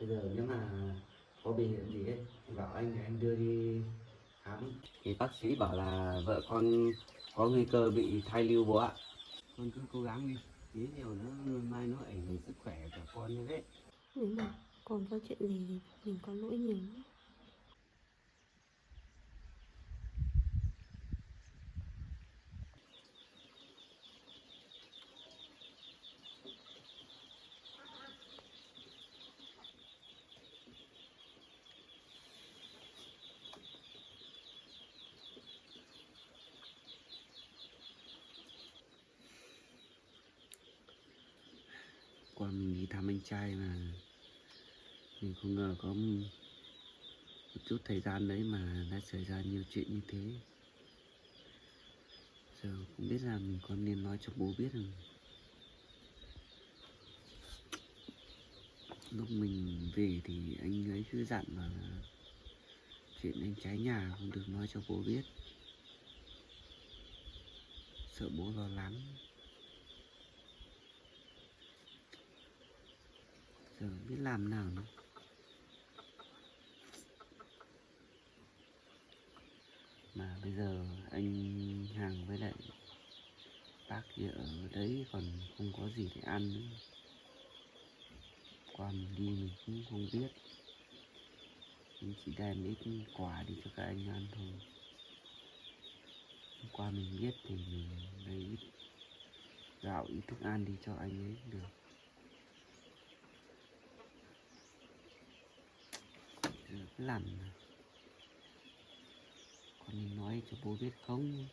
Bây giờ nếu mà có biểu hiện gì ấy thì bảo anh để anh đưa đi khám. Thì bác sĩ bảo là vợ con có nguy cơ bị thai lưu bố ạ. Con cứ cố gắng đi, tí nhiều nữa mai nó ảnh hưởng sức khỏe của con như thế. Nếu mà còn có chuyện gì thì mình có lỗi nhiều nhé. Qua mình đi thăm anh trai mà mình không ngờ có một chút thời gian đấy mà đã xảy ra nhiều chuyện như thế. Giờ không biết là mình có nên nói cho bố biết không. Lúc mình về thì anh ấy cứ dặn mà chuyện anh trái nhà không được nói cho bố biết, sợ bố lo lắng. Giờ biết làm nào nữa. Mà bây giờ anh Hàng với lại bác kia ở đấy còn không có gì để ăn nữa. Qua mình đi mình cũng không biết, mình chỉ đem ít quà đi cho các anh ăn thôi. Qua mình biết thì mình lấy ít gạo, ít thức ăn đi cho anh ấy được. Giờ cứ làm nào. Con nên nói cho bố biết không?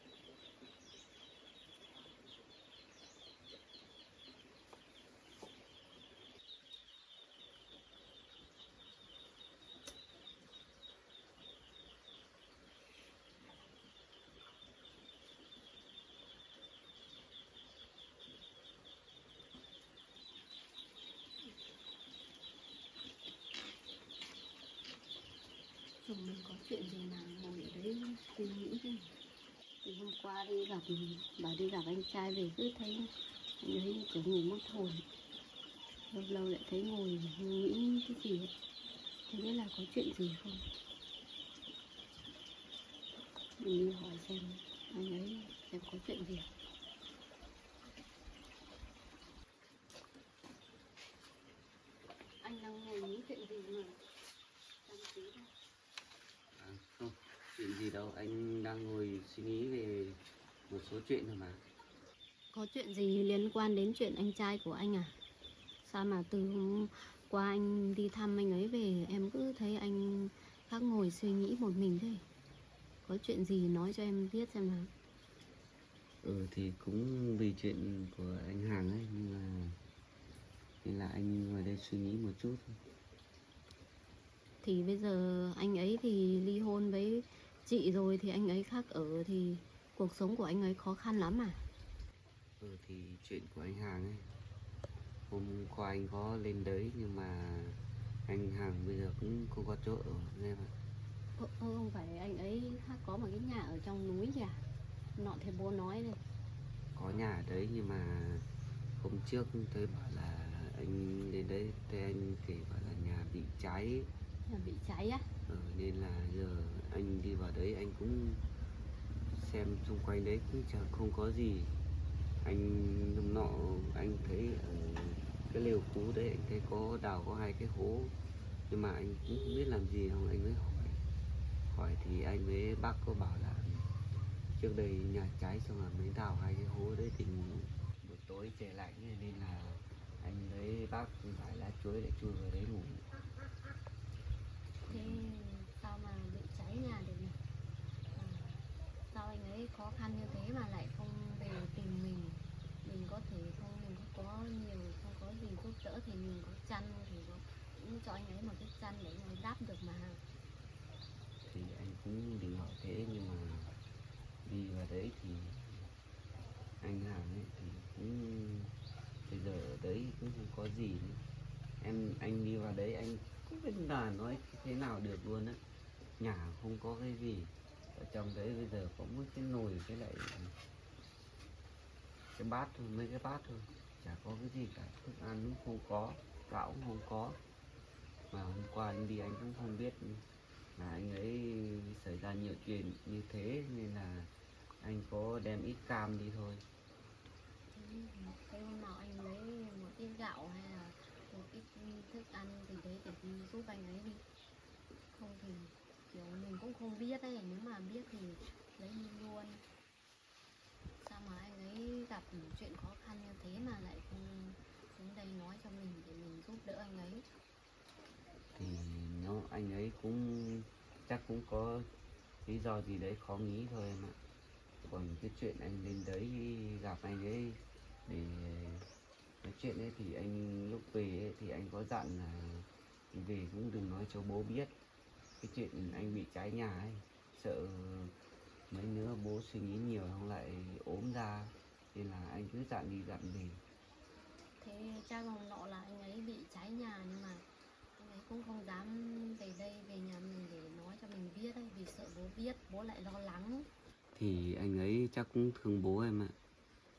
Chồng mình có chuyện gì nào ngồi ở đấy suy nghĩ chứ. Thì hôm qua đi gặp, bảo đi gặp anh trai về cứ thấy anh ấy kiểu ngủ mất hồn. Lâu lâu lại thấy ngồi nghĩ cái gì ấy. Không biết là có chuyện gì không. Mình đi hỏi xem anh ấy xem có chuyện gì. Anh đang ngồi nghĩ chuyện gì mà đăng ký đâu. Không, chuyện gì đâu, anh đang ngồi suy nghĩ về một số chuyện thôi mà. Có chuyện gì liên quan đến chuyện anh trai của anh à? Sao mà từ hôm qua anh đi thăm anh ấy về em cứ thấy anh khác ngồi suy nghĩ một mình thế. Có chuyện gì nói cho em biết xem nào. Thì cũng vì chuyện của anh Hàng ấy nhưng mà nên là anh ngồi đây suy nghĩ một chút thôi. Thì bây giờ anh ấy thì ly hôn với chị rồi thì anh ấy khác ở thì cuộc sống của anh ấy khó khăn lắm à? Thì chuyện của anh Hàng ấy, hôm qua anh có lên đấy nhưng mà anh Hàng bây giờ cũng không có chỗ ở nên mà. Không phải anh ấy có một cái nhà ở trong núi kìa. Nọ thì bố nói đây. Có nhà ở đấy nhưng mà hôm trước thấy bảo là anh đến đấy thấy anh kể bảo là nhà bị cháy. Nhà bị cháy á? Nên là giờ anh đi vào đấy anh cũng xem xung quanh đấy cũng chẳng không có gì. Anh hôm nọ anh thấy ở cái lều cũ đấy anh thấy có đào có hai cái hố nhưng mà anh cũng không biết làm gì không. Anh mới hỏi thì anh với bác có bảo là trước đây nhà cháy xong là mới đào hai cái hố đấy thì buổi tối trời lạnh nên là anh với bác phải lá chuối để chui vào đấy ngủ. Thế sao mà bị cháy nhà được nhỉ? À, sao anh ấy khó khăn như thế mà lại không về tìm mình? Mình có thể không, mình có nhiều, không có gì giúp đỡ thì mình có chăn thì cũng cho anh ấy một cái chăn để anh ấy đắp được mà. Thì anh cũng định hỏi thế nhưng mà đi vào đấy thì anh Hàn ấy thì cũng bây giờ ở đấy cũng không có gì nữa. Anh đi vào đấy anh không biết là nói thế nào được luôn á. Nhà không có cái gì ở trong đấy, bây giờ có mỗi cái nồi với lại cái bát thôi, mấy cái bát thôi, chả có cái gì cả. Thức ăn cũng không có, gạo cũng không có, mà qua anh đi anh cũng không biết là anh ấy xảy ra nhiều chuyện như thế, nên là anh có đem ít cam đi thôi. Thế hôm nào anh lấy một ít gạo hay là một ít thức ăn gì đấy để đi giúp anh ấy đi. Không thì kiểu mình cũng không biết đấy, nếu mà biết thì lấy đi luôn. Sao mà anh ấy gặp chuyện khó khăn như thế mà lại không xuống đây nói cho mình để mình giúp đỡ anh ấy. Thì anh ấy cũng chắc cũng có lý do gì đấy khó nghĩ thôi em ạ. Còn cái chuyện anh lên đấy gặp anh ấy để nói chuyện ấy, thì anh lúc về ấy, thì anh có dặn là về cũng đừng nói cho bố biết cái chuyện anh bị cháy nhà ấy, sợ mấy nữa bố suy nghĩ nhiều không lại ốm ra, nên là anh cứ dặn đi dặn về. Thế chắc hôm nọ là anh ấy bị cháy nhà, nhưng mà anh ấy cũng không dám về đây, về nhà mình để nói cho mình biết ấy, vì sợ bố biết bố lại lo lắng. Thì anh ấy chắc cũng thương bố em ạ,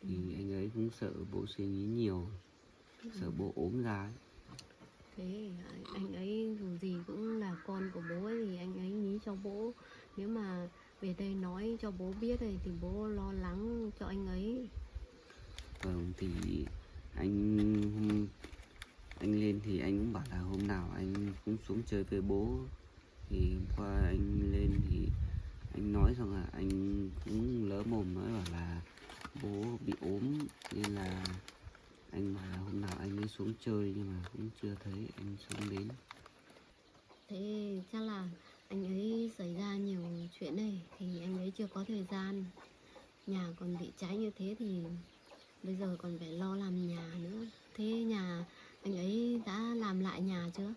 thì anh ấy cũng sợ bố suy nghĩ nhiều, sợ bố ốm ra ấy. Thế anh ấy dù gì cũng là con của bố ấy, thì anh ấy nghĩ cho bố, nếu mà về đây nói cho bố biết này thì bố lo lắng cho anh ấy. Vâng, thì anh anh lên thì anh cũng bảo là hôm nào anh cũng xuống chơi với bố. Thì hôm qua anh lên thì anh nói rằng là anh cũng lỡ mồm nói bảo là bố bị ốm, nên là anh bảo là hôm nào anh mới xuống chơi, nhưng mà cũng chưa thấy anh xuống đến. Thế chắc là anh ấy xảy ra nhiều chuyện này thì anh ấy chưa có thời gian. Nhà còn bị cháy như thế thì bây giờ còn phải lo làm nhà nữa. Thế nhà anh ấy đã làm lại nhà chưa?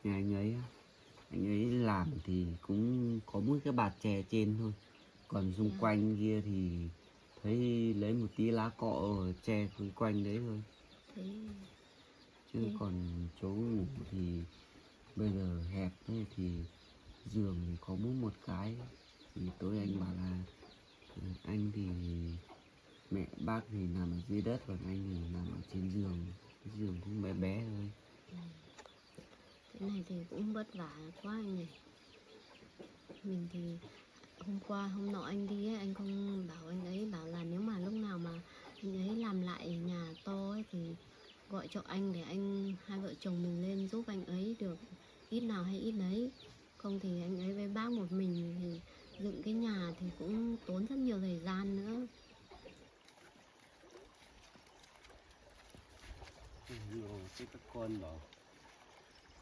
Nhà anh ấy á, anh ấy làm thì cũng có mỗi cái bạt chè trên thôi, còn xung Yeah. quanh kia thì thấy lấy một tí lá cọ ở che xung quanh đấy thôi, Thế chứ thế còn chỗ ngủ thì bây giờ hẹp thế, thì giường thì có mỗi một cái. Thì tối anh bảo là anh thì mẹ bác thì nằm ở dưới đất, còn anh thì nằm ở trên giường, cái giường cũng bé bé thôi. thế này thì cũng vất vả quá anh này. Mình thì hôm nọ anh đi ấy, anh không bảo anh ấy, bảo là nếu mà lúc nào mà anh ấy làm lại nhà to ấy thì gọi cho anh để hai vợ chồng mình lên giúp anh ấy được ít nào hay ít đấy. Không thì anh ấy với bác một mình thì dựng cái nhà thì cũng tốn rất nhiều thời gian nữa. Cái các con bảo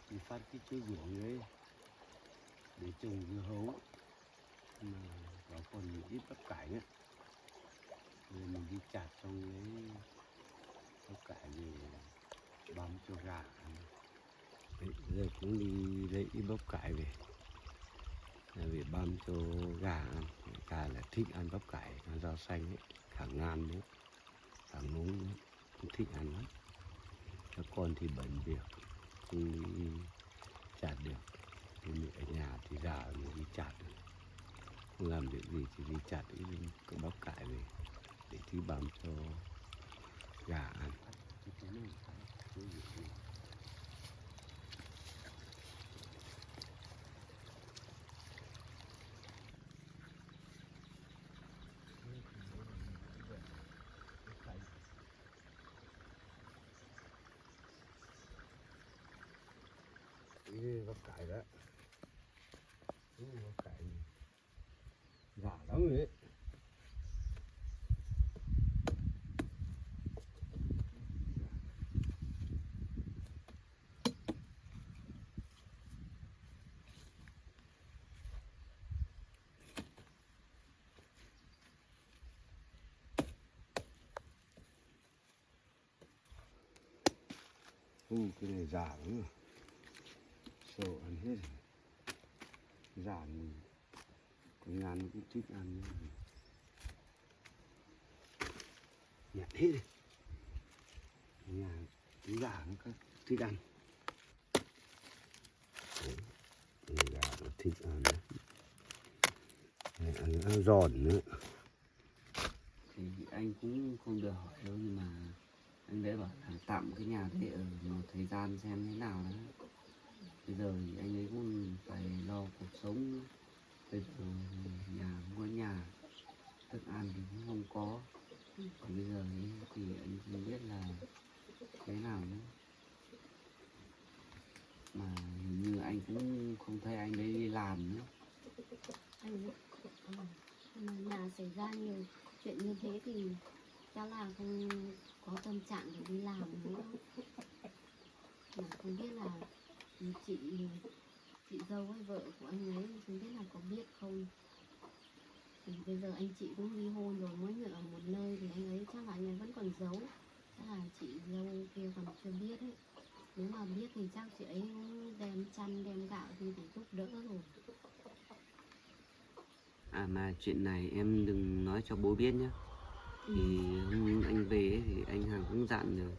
thì phát cái chỗ ruộng ấy để trồng dưa hấu, mà bảo còn ít bắp cải nữa, rồi mình đi chặt xong lấy bắp cải về băm cho gà ăn. Đấy, giờ cũng đi lấy ít bắp cải về là về băm cho gà ăn. Gà là thích ăn bắp cải, nó rau xanh ấy, thằng ngan nữa, thằng núng nữa, cũng thích ăn lắm. Các con thì bận việc không đi chặt được, thì mình ở nhà thì già mình đi chặt được, không làm việc gì thì đi chặt cái bắp cải về để thứ băm cho gà ăn. Bắp cải đó, bắp cải già lắm rồi đấy. Cái này già lắm rồi, sợ ăn hết rồi. Già mình con ngan nó cũng thích ăn nữa. Nhặt hết đi, nhà già nó các thích ăn. Gà nó thích ăn đấy. Ăn nó giòn nữa. Thì anh cũng không được hỏi đâu, nhưng mà anh đấy bảo là tạm cái nhà đấy ở một thời gian xem thế nào đó. Bây giờ giờ thì anh ấy cũng phải lo cuộc sống. Bây giờ nhà không có nhà, thức ăn thì cũng không có. Còn bây giờ ấy, thì anh không biết là thế nào nữa. Mà hình như anh cũng không thấy anh ấy đi làm nữa. Anh mà nhà xảy ra nhiều chuyện như thế thì chắc là không có tâm trạng để đi làm nữa. Mà không biết là chị dâu hay vợ của anh ấy không biết là có biết không. Thì bây giờ anh chị cũng ly hôn rồi, mới ở một nơi thì anh ấy chắc là anh ấy vẫn còn giấu. Chắc là chị dâu kia còn chưa biết ấy. Nếu mà biết thì chắc chị ấy cũng đem chăn đem gạo đi để giúp đỡ rồi. À mà chuyện này em đừng nói cho bố biết nhé. Thì hôm anh về ấy, thì anh Hằng cũng dặn rồi,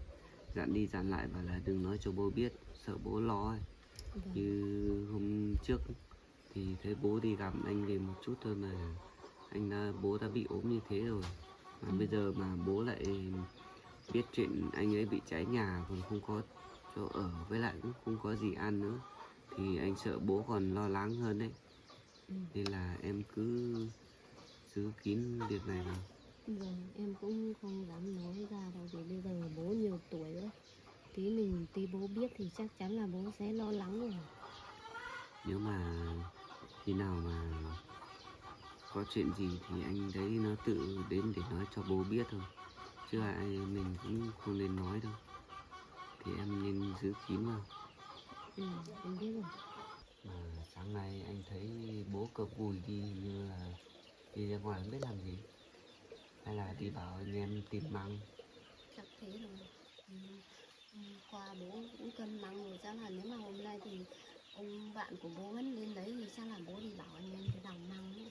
dặn đi dặn lại bảo là đừng nói cho bố biết, sợ bố lo ấy. Như hôm trước thì thấy bố đi gặp anh về một chút thôi mà bố đã bị ốm như thế rồi. Mà bây giờ mà bố lại biết chuyện anh ấy bị cháy nhà, còn không có chỗ ở, với lại cũng không có gì ăn nữa, thì anh sợ bố còn lo lắng hơn đấy. Nên là em cứ giữ kín việc này vào. Vâng, em cũng không dám nói ra đâu, vì bây giờ bố nhiều tuổi rồi. Tí bố biết thì chắc chắn là bố sẽ lo lắng rồi. Nếu mà khi nào mà có chuyện gì thì anh đấy nó tự đến để nói cho bố biết thôi, chứ mình cũng không nên nói đâu. Thì em nên giữ kín vào. Em biết rồi. Mà sáng nay anh thấy bố cơm gùi đi như là đi ra ngoài không biết làm gì, hay là đi bảo anh em tìm măng. Chắc thế rồi. Qua bố cũng cân măng rồi, chắc là nếu mà hôm nay thì ông bạn của bố vẫn lên đấy thì chắc là bố đi bảo anh em đi đào măng ấy.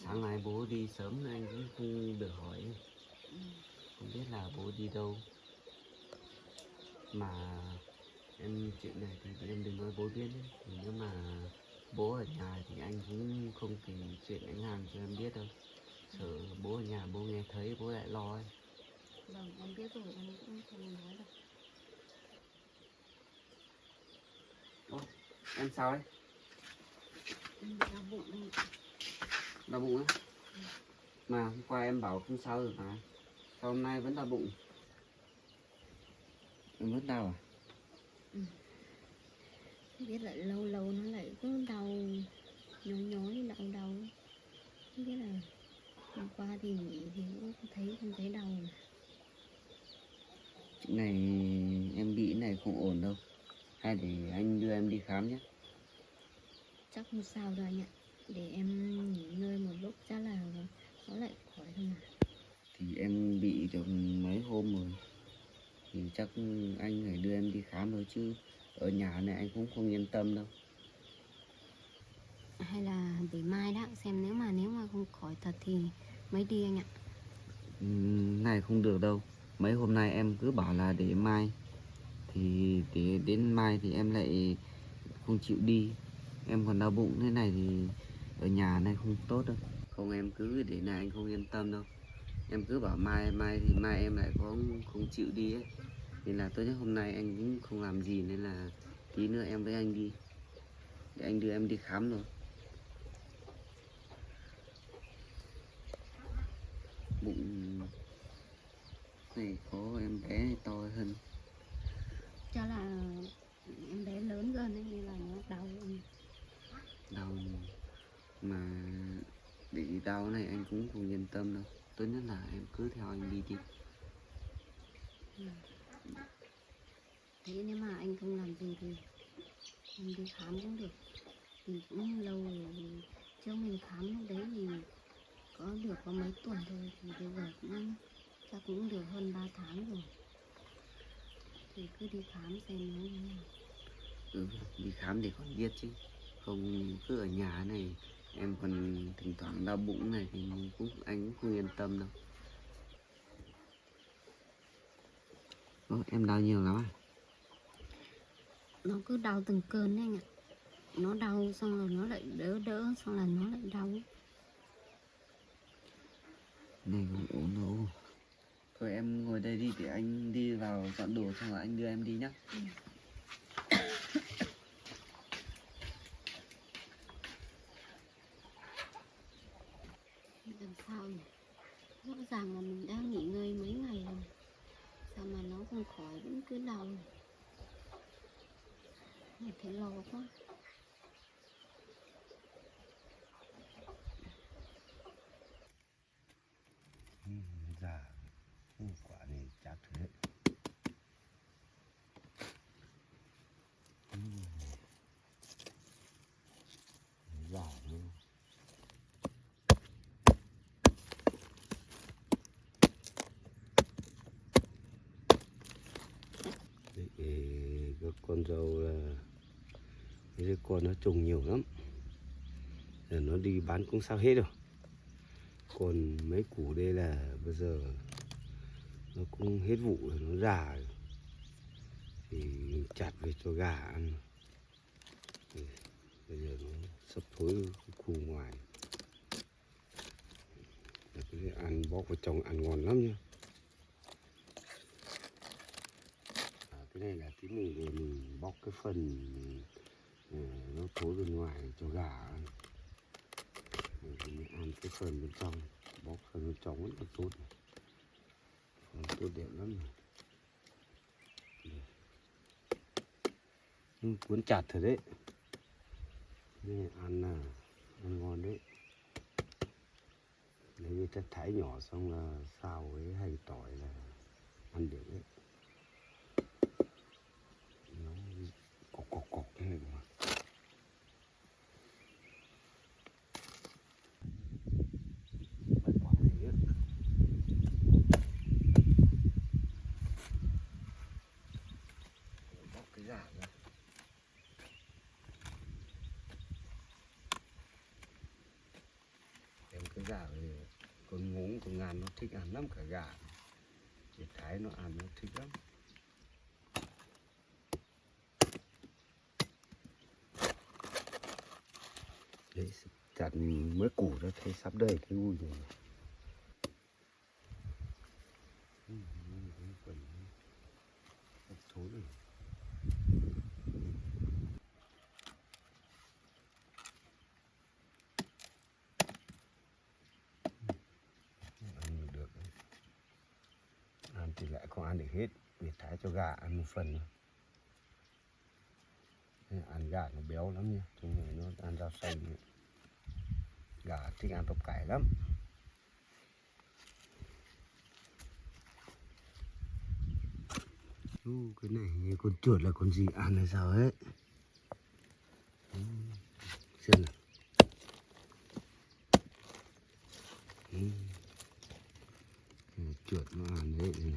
Sáng nay bố đi sớm nên anh cũng không được hỏi, không biết là bố đi đâu. Mà em chuyện này thì em đừng nói bố biết ấy. Thì nếu mà bố ở nhà thì anh cũng không kể chuyện anh Hằng cho em biết đâu, sợ bố ở nhà bố nghe thấy bố lại lo ấy. Vâng, em biết rồi, em cũng không nói đâu. Ô, em sao ấy? Đau bụng. Đau bụng á? Mà hôm qua em bảo không sao rồi mà, sao hôm nay vẫn đau bụng? Em vẫn đau à? Biết lại lâu lâu nó lại cứ đau, nhói đau. Không biết là hôm qua thì nghỉ thì cũng không thấy đau mà. Chuyện này em bị này không ổn đâu, hay để anh đưa em đi khám nhé. Chắc không sao đâu anh ạ, để em nghỉ ngơi một lúc chắc là nó lại khỏi thôi mà. Thì em bị được mấy hôm rồi, thì chắc anh phải đưa em đi khám thôi, chứ ở nhà này anh cũng không yên tâm đâu. Hay là để mai đã, xem nếu mà không khỏi thật thì mới đi anh ạ. Này không được đâu, mấy hôm nay em cứ bảo là để mai, thì để đến mai thì em lại không chịu đi. Em còn đau bụng thế này thì ở nhà này không tốt đâu. Không, em cứ để này anh không yên tâm đâu. Em cứ bảo mai thì mai em lại không chịu đi ấy. Nên là tốt nhất hôm nay anh cũng không làm gì, nên là tí nữa em với anh đi, để anh đưa em đi khám rồi. Bụng này có em bé này to hơn. Chắc là em bé lớn hơn ấy, nên là nó đau. Đau mà bị đau này anh cũng không yên tâm đâu. Tốt nhất là em cứ theo anh đi đi. Thế nếu mà anh không làm gì thì em đi khám cũng được, thì cũng lâu rồi. Trước mình khám lúc đấy thì có mấy tuần thôi, thì bây giờ chắc cũng được hơn 3 tháng rồi. Thì cứ đi khám xem nó như thế nào. Đi khám để còn biết chứ, không cứ ở nhà này em còn thỉnh thoảng đau bụng này thì anh cũng không yên tâm đâu. Em đau nhiều lắm à? Nó cứ đau từng cơn đấy anh ạ. Nó đau xong rồi nó lại đỡ, xong là nó lại đau. Này không ổn đâu. Thôi em ngồi đây đi, để anh đi vào dọn đồ xong rồi anh đưa em đi nhá. Này thấy lo quá. Già quả này chắc thế. Già luôn. Cái con dâu là cái con nó trùng nhiều lắm, rồi nó đi bán cũng sao hết rồi. Còn mấy củ đây là bây giờ nó cũng hết vụ rồi, nó già rồi. Thì chặt về cho gà ăn. Thì bây giờ nó sắp thối củ ngoài. Cái ăn bóc vào trong ăn ngon lắm nhá. Cái này là tí mình để mình bóc cái phần nó thối bên ngoài cho gà ăn. Thì mình ăn cái phần bên trong, bóc phần bên trong rất là tốt. Phần tốt đẹp lắm rồi. Cuốn chặt rồi đấy. Nên ăn là ăn ngon đấy. Nếu như ta thái nhỏ xong là xào với hành tỏi là ăn được đấy. Nó cọc cọc cọc thế này mà. Phải quả này nữa. Bóc cái giả ra. Cái gà thì con ngỗng con ngàn nó thích ăn lắm, cả gà thì thái nó ăn nó thích lắm. Đấy, chặt mới củ ra thấy sắp đầy cái ui rồi. Thối rồi. Ăn được đấy. Ăn thì lại không ăn được hết, vì thái cho gà ăn một phần. Ăn gà nó béo lắm nha, trong này nó ăn rau xanh nữa. Gà thích ăn tôm cải lắm. Cái này con chuột là con gì ăn hay sao ấy. Xem nào. Chuột nó ăn đấy thì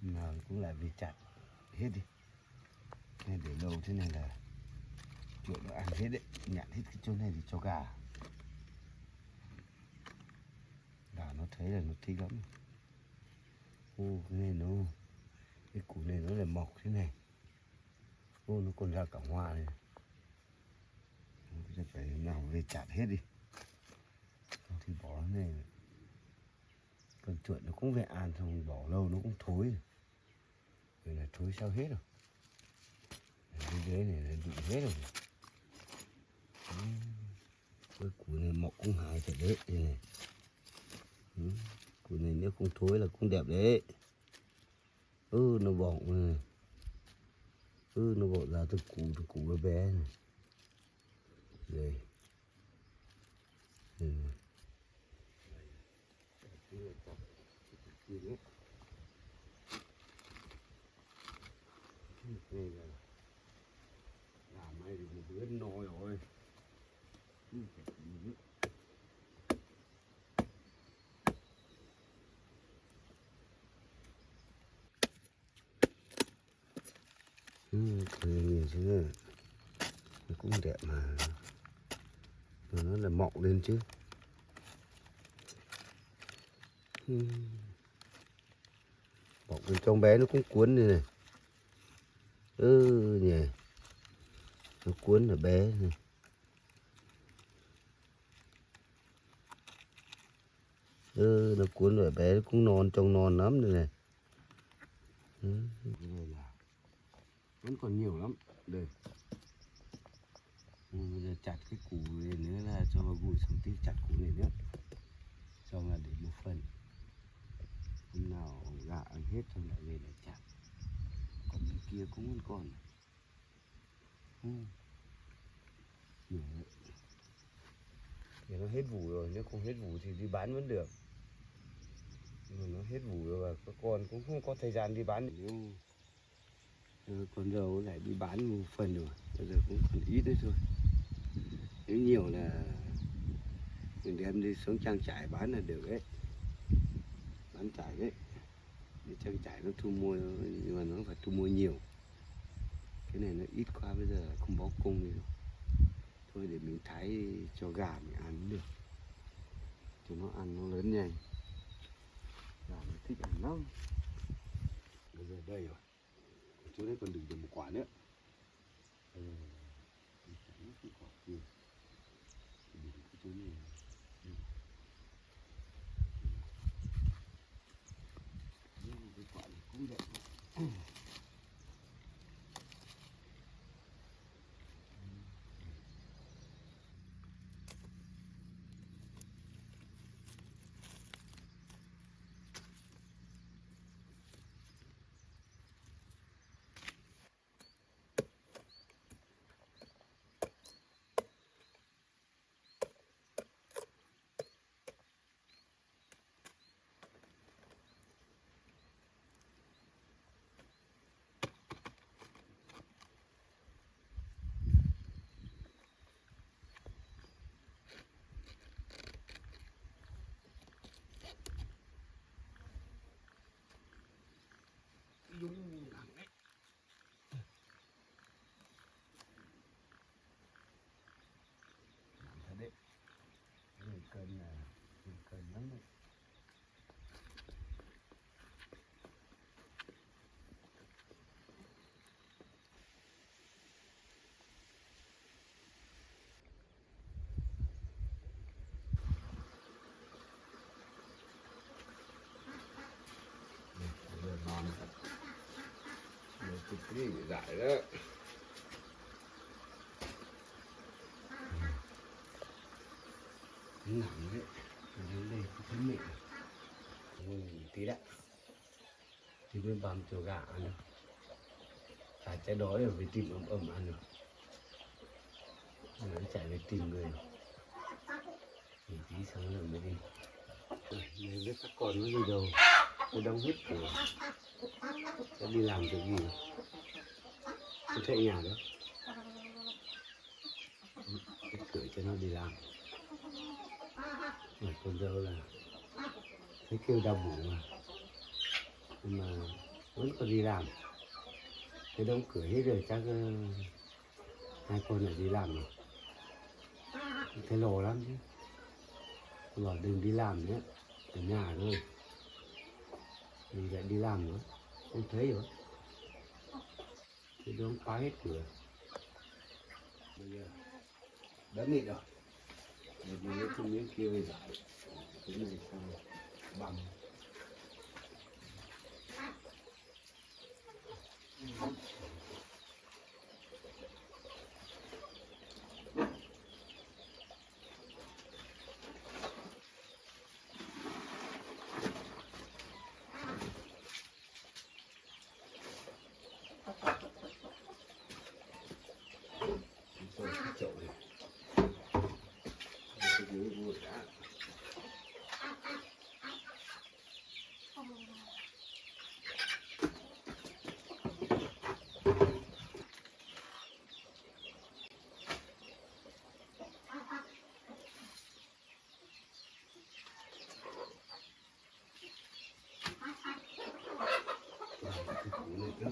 nào cũng lại về chặt hết đi. Nên để lâu thế này là chuột nó ăn hết đấy, nhặt hết cái chỗ này thì cho gà. Gà nó thấy là nó thích lắm. Cái này nó, cái củ này nó lại mọc thế này. Nó còn ra cả hoa này. Bây giờ phải nào về chặt hết đi, không thì bỏ cái này. Con chuột nó cũng về ăn xong bỏ lâu nó cũng thối. Rồi là thối sao hết rồi. Cái ghế này là bị hết rồi. Cái củ này mọc cũng hại thật đấy. Đây này. Củ này nếu không thối là cũng đẹp đấy. Nó bọng này. Nó bỏ ra từ củ bé bé này. Đây. Đây này. Đây là làm này thì một bữa nồi rồi. Nhìn chứ nó cũng đẹp mà nó là mọng lên chứ. Mọng bên trong bé nó cũng cuốn như này. Nhỉ, nó cuốn ở bé này. Nó cuốn ở bé nó cũng non, trong non lắm đây này. Đây là vẫn còn nhiều lắm đây. Bây giờ chặt cái củ này nữa là cho vào gùi xong tí chặt củ này nữa, xong là để một phần. Hôm nào gà ăn hết xong lại về lại chặt. Còn bên kia cũng vẫn còn. Nhiều đấy. Thì nó hết vụ rồi, nếu không hết vụ thì đi bán vẫn được. Nhưng mà nó hết vụ rồi và các con cũng không có thời gian đi bán. Nếu con dâu lại đi bán một phần rồi, bây giờ cũng còn ít đấy thôi. Nếu nhiều là mình đem đi xuống trang trại bán là được đấy. Bán trại đấy. Để trang trại nó thu mua, nhưng mà nó phải thu mua nhiều. Cái này nó ít quá, bây giờ không bó cung đi đâu. Thôi để mình thái cho gà mình ăn cũng được, cho nó ăn nó lớn nhanh. Gà nó thích ăn lắm. Bây giờ đây rồi, chỗ đấy còn đừng được một quả nữa. Cái quả kia đừng cái chỗ này. Cái quả này cũng đẹp. Đúng thẳng đấy. Làm thật đấy. Người cần là người cần lắm đấy. Bây giờ ngon thật. Đây cái gì dại đó. Nặng đấy. Đến đây có thấy mệt. Tí đã. Thì bên bằm cho gà ăn được. Chả trái đói ở với tìm ẩm ẩm ăn được. Nó chạy về tìm người. Thì tí sáng rồi mới đi. Này biết các con nó đi đâu. Nó đóng hết cửa. Nó đi làm cái gì. Không thấy nhà đó. Cái cửa cho nó đi làm. Mà con dâu là thấy kêu đau bụng mà. Nhưng mà vẫn còn đi làm. Cái đóng cửa hết rồi chắc hai con lại đi làm rồi. Thấy lồ lắm chứ. Con bảo đừng đi làm nữa, ở nhà thôi. Mình lại đi làm nữa, không thấy rồi. Cái đóng khóa hết cửa. Bây giờ đã mịt rồi. Bây giờ lấy cái miếng kia về giải. Cái này sao bằng. Cái chậu này. Cái dưới vừa đã. Cái củ này nữa.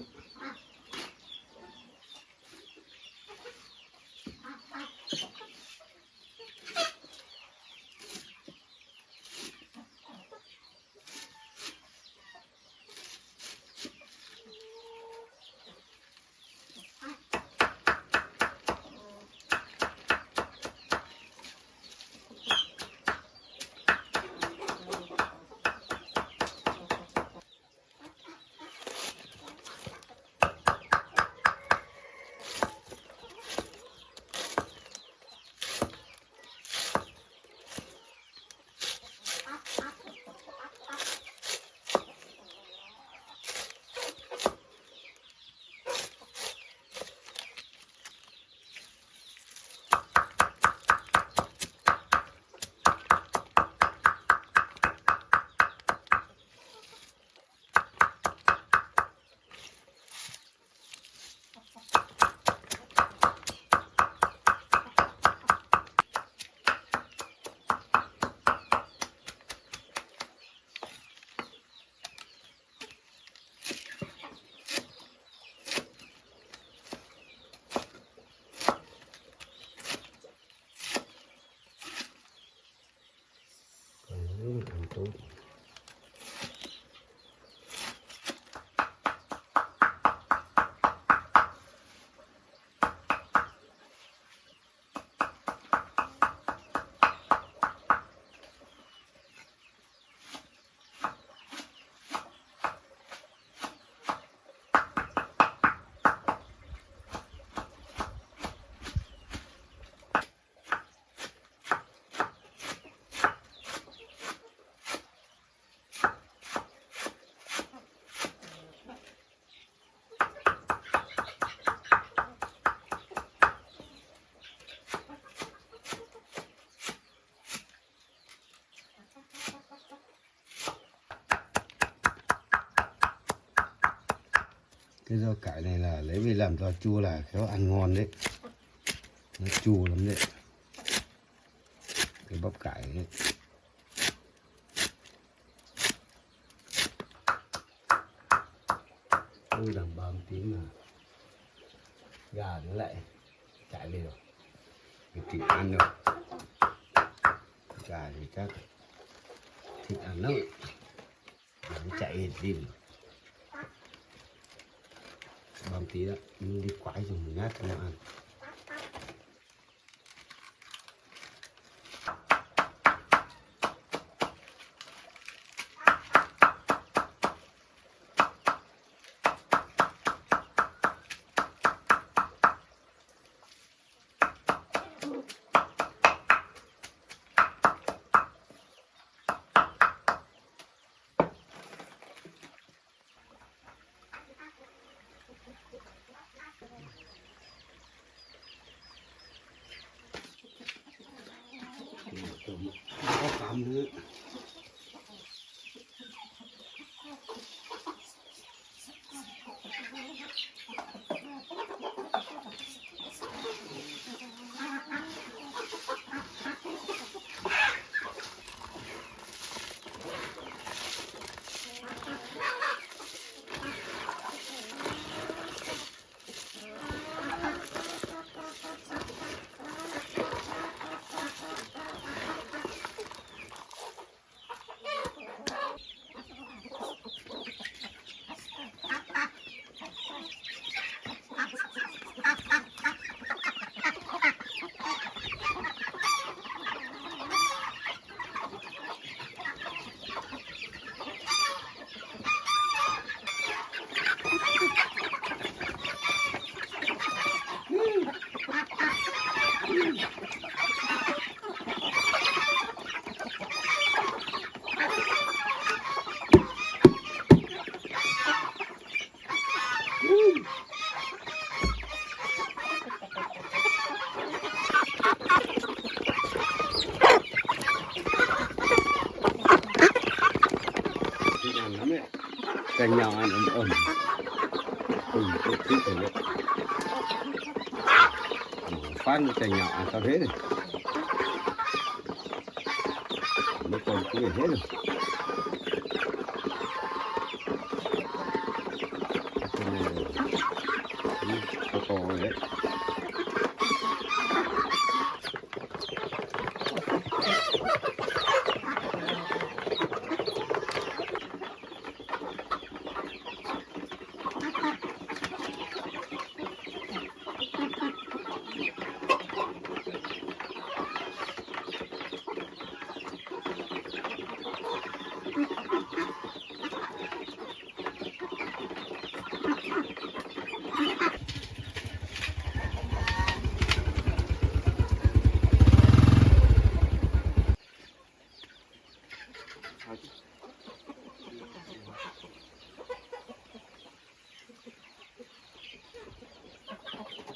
Cái rau cải này là lấy về làm rau chua là khéo ăn ngon đấy, nó chua lắm đấy, cái bắp cải ấy. Ôi đằng bám tím mà gà nó lại chạy lên rồi, thì thịt ăn rồi, gà thì chắc thịt ăn lắm, nó chạy tìm bám tí đó, mình đi quái dùng một nhát cho nó ăn. Có cắm nữa. Cành nhau ăn ấm ấm, chút chút rồi đấy, phát cái cành nhau ăn sao hết rồi, mấy con cũng hết rồi, cái này to rồi đấy.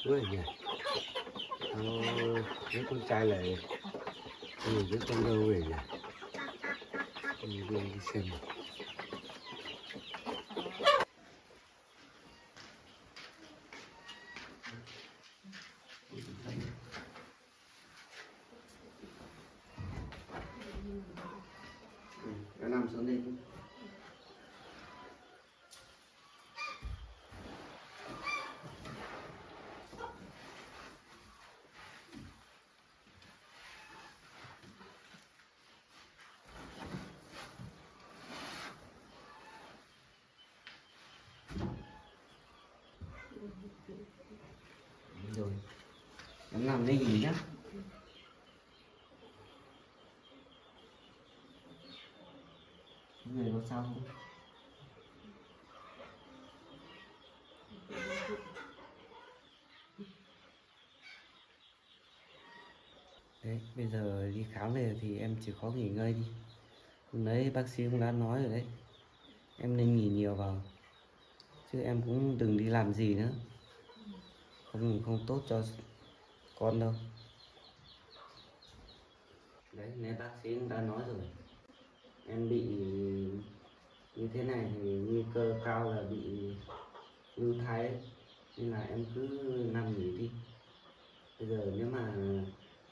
Ui nhỉ, đứa con trai lại đứa con dâu về nhỉ, đi xem. Nó nằm xuống đây. Rồi, em nằm đây nghỉ nhá. Người có sao không? Đấy, bây giờ đi khám về thì em chỉ có nghỉ ngơi đi. Đấy, bác sĩ cũng đã nói rồi đấy. Em nên nghỉ nhiều vào. Chứ em cũng đừng đi làm gì nữa. Không tốt cho con đâu. Đấy, nên bác sĩ cũng đã nói rồi. Em bị như thế này thì nguy cơ cao là bị lưu thai ấy, nên là em cứ nằm nghỉ đi. Bây giờ nếu mà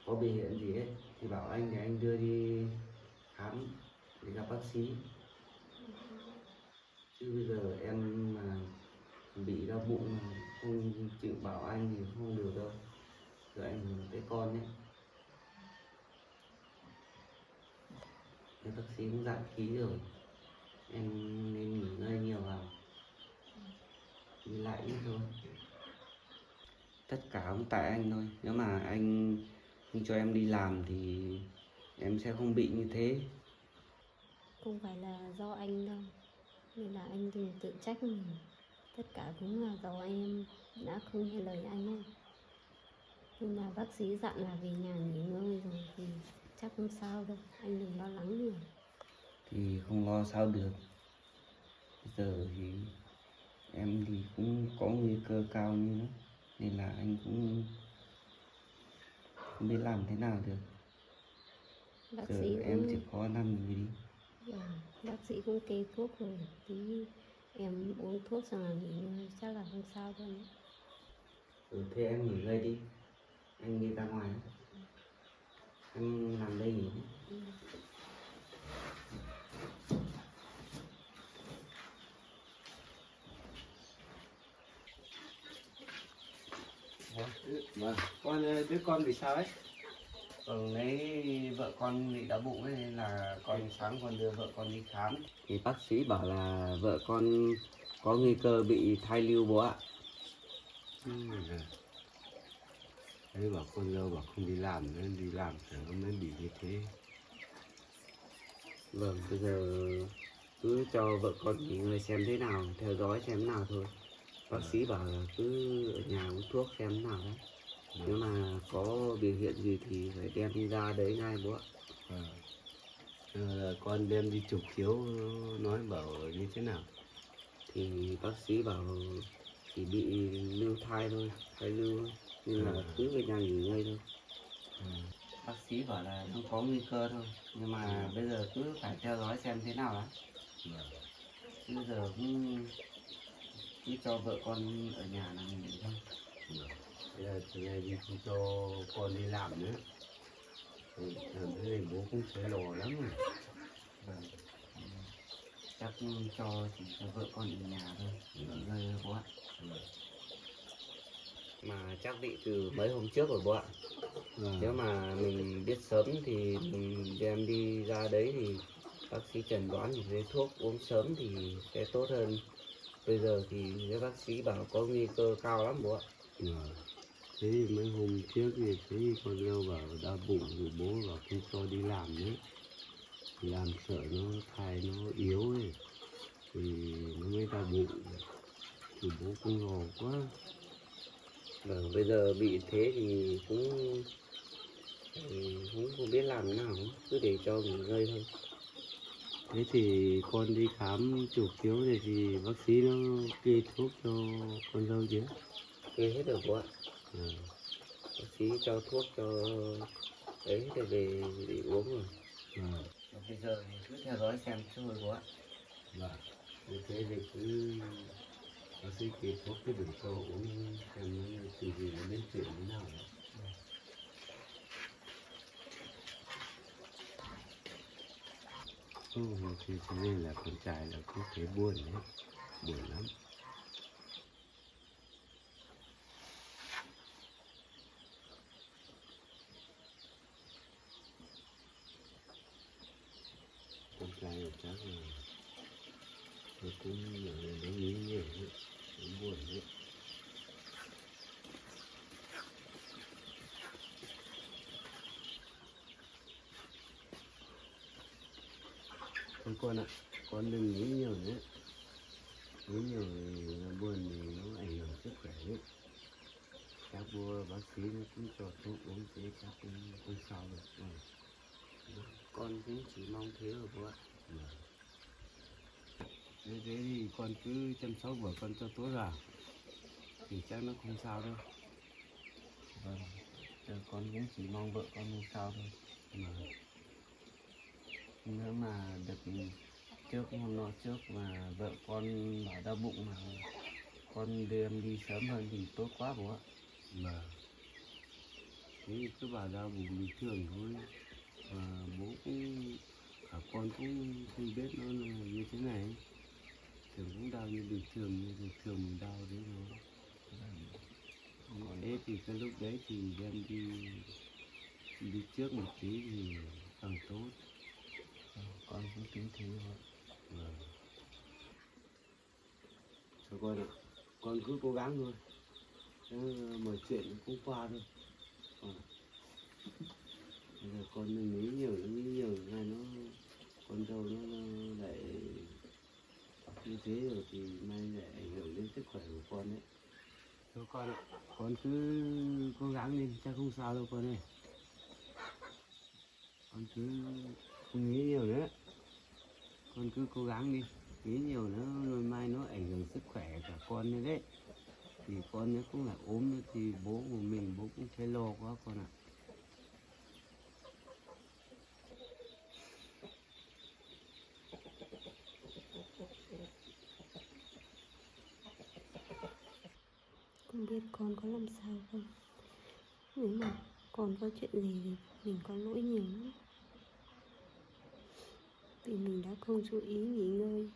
có biểu hiện gì ấy thì bảo anh để anh đưa đi khám để gặp bác sĩ. Chứ bây giờ em mà bị đau bụng mà không chịu bảo anh thì không được đâu, rồi ảnh hưởng tới con ấy. Thế bác sĩ cũng dặn kỹ rồi, em nên nghỉ ngơi nhiều vào, đi lại ít thôi. Tất cả cũng tại anh thôi, nếu mà anh không cho em đi làm thì em sẽ không bị như thế. Không phải là do anh đâu, nên là anh đừng tự trách mình. Tất cả cũng là do em đã không nghe lời anh ấy. Nhưng mà bác sĩ dặn là về nhà nghỉ ngơi rồi thì chắc không sao đâu, anh đừng lo lắng nhiều. Thì không lo sao được. Bây giờ thì em thì cũng có nguy cơ cao như đó, nên là anh cũng không biết làm thế nào được. Bác Giờ sĩ em chỉ cũng có nằm nghỉ đi. bác sĩ cũng kê thuốc rồi, tí em uống thuốc xong là nghỉ ngơi, chắc là không sao đâu. Thế em nghỉ ngơi đi, anh đi ra ngoài. Em nằm đây nghỉ đi. Ừ. Vâng, đứa con bị sao ấy? Lấy vợ con bị đau bụng ấy, nên là con sáng con đưa vợ con đi khám. Thì bác sĩ bảo là vợ con có nguy cơ bị thai lưu bố ạ. Thế bảo con dâu bảo không đi làm, nên đi làm thì nó mới bị như thế. Vâng, bây giờ cứ cho vợ con nghỉ ngơi xem thế nào, theo dõi xem nào thôi. Bác sĩ bảo là cứ ở nhà uống thuốc xem thế nào đấy. Nếu mà có biểu hiện gì thì phải đem ra đấy ngay bố ạ. Con đem đi chụp chiếu nói bảo như thế nào? Thì bác sĩ bảo chỉ bị lưu thai thôi, thai lưu thôi, nên là cứ về nhà nghỉ ngơi thôi. Bác sĩ bảo là không có nguy cơ thôi, nhưng mà bây giờ cứ phải theo dõi xem thế nào đã. Chứ bây giờ cũng cứ cho vợ con ở nhà là nghỉ thôi. Bây giờ từ này đi không cho con đi làm nữa. Làm thế này bố cũng thấy lo lắm rồi. Vâng. Chắc chỉ cho vợ con ở nhà thôi, nghỉ ngơi thôi bố ạ. Mà chắc bị từ mấy hôm trước rồi bố ạ. Nếu mà mình biết sớm thì mình đem đi ra đấy thì bác sĩ chẩn đoán thì lấy thuốc uống sớm thì sẽ tốt hơn. Bây giờ thì các bác sĩ bảo có nguy cơ cao lắm bố ạ. Thế thì mấy hôm trước thì thấy con dâu bảo đau bụng rồi bố bảo không cho đi làm nữa. Làm sợ nó thai nó yếu ấy, thì nó mới đau bụng. Thì bố cũng lo quá. Vâng, bây giờ bị thế thì cũng không biết làm thế nào, cứ để cho nghỉ ngơi thôi. Thế thì con đi khám chụp chiếu này thì bác sĩ nó kê thuốc cho con dâu chứ? Kê hết rồi bố ạ. À, Bác sĩ cho thuốc cho ấy để uống rồi. Bây giờ thì cứ theo dõi xem thôi bố ạ. vâng. Như thế thì cứ bác sĩ kê thuốc cứ đừng cho uống xem nó từ gì nó đến chuyện thế nào. Thì thế nên là con trai là cũng thấy buồn đấy, buồn lắm. Con trai là chắc là nó cũng nó nghĩ nhiều đấy, cũng buồn đấy. Con ạ, con đừng nghĩ nhiều nữa. Nghĩ nhiều thì nó buồn thì nó ảnh hưởng sức khỏe đấy. Chắc bác sĩ nó cũng cho thuốc uống thế chắc cũng không sao được. Con cũng chỉ mong thế rồi bố ạ. Thế thì con cứ chăm sóc vợ con cho tốt vào thì chắc nó không sao đâu. Vâng, giờ con cũng chỉ mong vợ con không sao thôi. Nếu mà được trước hôm nọ trước mà vợ con bảo đau bụng mà con đưa em đi sớm hơn thì tốt quá bố ạ. Mà thế cứ bảo đau bụng bình thường thôi, và bố cũng cả con cũng không biết nó là như thế này, thường cũng đau như bình thường, như bình thường mình đau đấy thôi. Thế thì cái lúc đấy thì em đi trước một tí thì càng tốt. Con cũng tính thế thôi. Vâng. Thôi con ạ, con cứ cố gắng thôi. Thế mọi chuyện nó cũng qua thôi. Con ạ. Bây giờ con đừng nghĩ nhiều này nó con dâu nó lại như thế rồi thì mai lại ảnh hưởng đến sức khỏe của con đấy. Thôi con ạ, con cứ cố gắng lên, chắc không sao đâu con ơi. Con cứ không nghĩ nhiều nữa, con cứ cố gắng đi, nghĩ nhiều nữa rồi mai nó ảnh hưởng sức khỏe cả con nữa đấy. Thì con nó cũng lại ốm nữa thì bố của mình bố cũng thấy lo quá con ạ. Không biết con có làm sao không. Nếu mà con có chuyện gì thì mình có lỗi nhiều lắm. Vì mình đã không chú ý nghỉ ngơi.